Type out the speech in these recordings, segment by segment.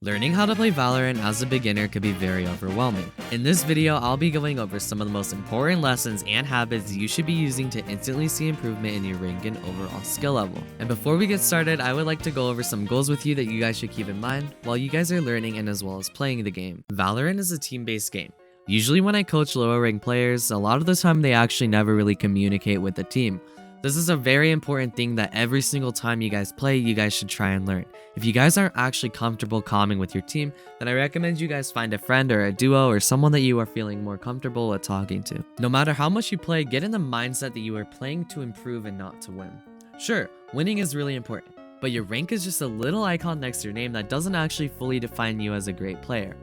Learning how to play Valorant as a beginner could be very overwhelming. In this video, I'll be going over some of the most important lessons and habits you should be using to instantly see improvement in your rank and overall skill level. And before we get started, I would like to go over some goals with you that you guys should keep in mind while you guys are learning and as well as playing the game. Valorant is a team-based game. Usually when I coach lower rank players, a lot of the time they actually never really communicate with the team. This is a very important thing that every single time you guys play, you guys should try and learn. If you guys aren't actually comfortable calming with your team, then I recommend you guys find a friend or a duo or someone that you are feeling more comfortable at talking to. No matter how much you play, get in the mindset that you are playing to improve and not to win. Sure, winning is really important, but your rank is just a little icon next to your name that doesn't actually fully define you as a great player.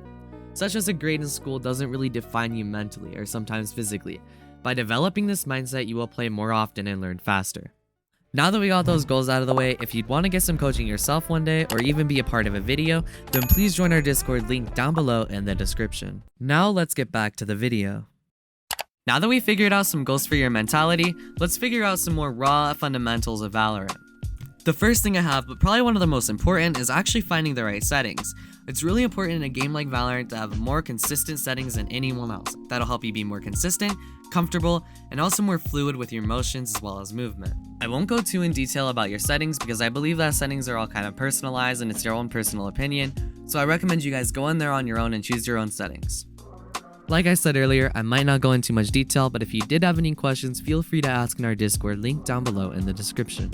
Such as a grade in school doesn't really define you mentally or sometimes physically. By developing this mindset, you will play more often and learn faster. Now that we got those goals out of the way, if you'd want to get some coaching yourself one day or even be a part of a video, then please join our Discord link down below in the description. Now let's get back to the video. Now that we figured out some goals for your mentality, let's figure out some more raw fundamentals of Valorant. The first thing I have, but probably one of the most important, is actually finding the right settings. It's really important in a game like Valorant to have more consistent settings than anyone else. That'll help you be more consistent, comfortable, and also more fluid with your motions as well as movement. I won't go too in detail about your settings because I believe that settings are all kind of personalized and it's your own personal opinion, so I recommend you guys go in there on your own and choose your own settings. Like I said earlier, I might not go into much detail, but if you did have any questions, feel free to ask in our Discord link down below in the description.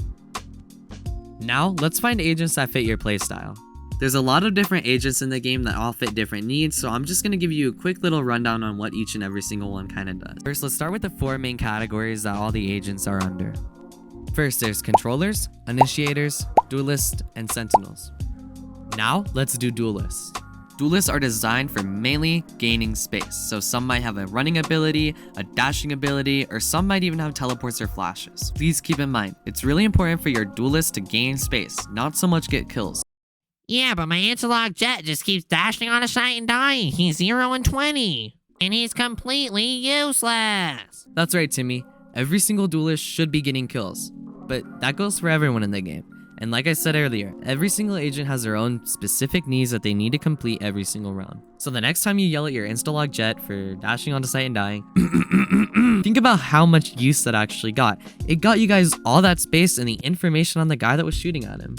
Now, let's find agents that fit your playstyle. There's a lot of different agents in the game that all fit different needs, so I'm just going to give you a quick little rundown on what each and every single one kind of does. First, let's start with the four main categories that all the agents are under. First, there's controllers, initiators, duelists, and sentinels. Now, let's do duelists. Duelists are designed for mainly gaining space, so some might have a running ability, a dashing ability, or some might even have teleports or flashes. Please keep in mind, it's really important for your duelist to gain space, not so much get kills. Yeah, but my interlock Jet just keeps dashing on a site and dying. He's 0 and 20. And he's completely useless. That's right, Timmy. Every single duelist should be getting kills. But that goes for everyone in the game. And like I said earlier, every single agent has their own specific needs that they need to complete every single round. So the next time you yell at your insta-lock Jet for dashing onto site and dying, think about how much use that actually got. It got you guys all that space and the information on the guy that was shooting at him.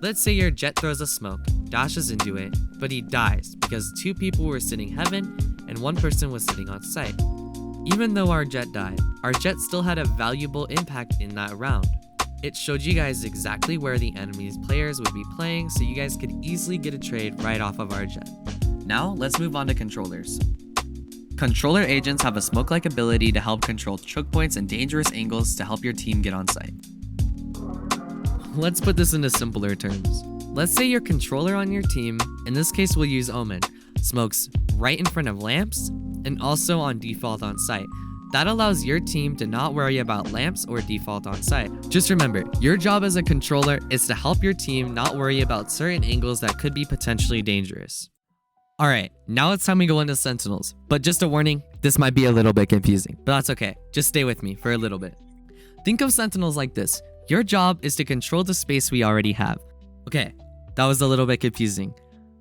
Let's say your Jet throws a smoke, dashes into it, but he dies because two people were sitting heaven and one person was sitting on site. Even though our Jet died, our Jet still had a valuable impact in that round. It showed you guys exactly where the enemy's players would be playing, so you guys could easily get a trade right off of our Jet. Now, let's move on to controllers. Controller agents have a smoke-like ability to help control choke points and dangerous angles to help your team get on site. Let's put this into simpler terms. Let's say your controller on your team, in this case we'll use Omen, smokes right in front of lamps and also on default on site. That allows your team to not worry about lamps or default on site. Just remember, your job as a controller is to help your team not worry about certain angles that could be potentially dangerous. Alright, now it's time we go into sentinels. But just a warning, this might be a little bit confusing, but that's okay. Just stay with me for a little bit. Think of sentinels like this. Your job is to control the space we already have. Okay, that was a little bit confusing.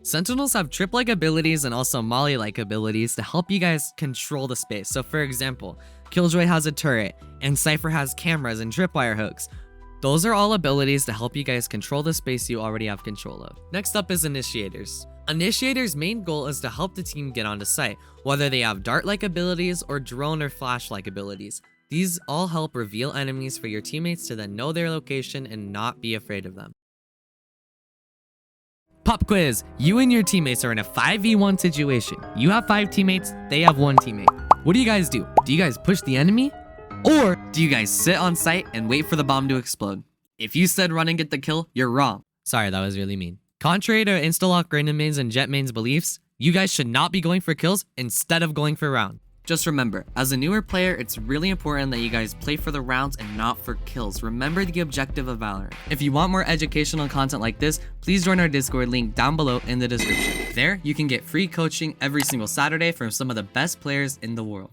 Sentinels have trip-like abilities and also molly-like abilities to help you guys control the space. So for example, Killjoy has a turret, and Cypher has cameras and tripwire hooks. Those are all abilities to help you guys control the space you already have control of. Next up is initiators. Initiators' main goal is to help the team get onto site, whether they have dart-like abilities or drone or flash-like abilities. These all help reveal enemies for your teammates to then know their location and not be afraid of them. Pop quiz! You and your teammates are in a 5v1 situation. You have 5 teammates, they have 1 teammate. What do you guys do? Do you guys push the enemy? Or do you guys sit on site and wait for the bomb to explode? If you said run and get the kill, you're wrong. Sorry, that was really mean. Contrary to Instalock random mains and Jet mains beliefs, you guys should not be going for kills instead of going for round. Just remember, as a newer player, it's really important that you guys play for the rounds and not for kills. Remember the objective of Valorant. If you want more educational content like this, please join our Discord link down below in the description. There, you can get free coaching every single Saturday from some of the best players in the world.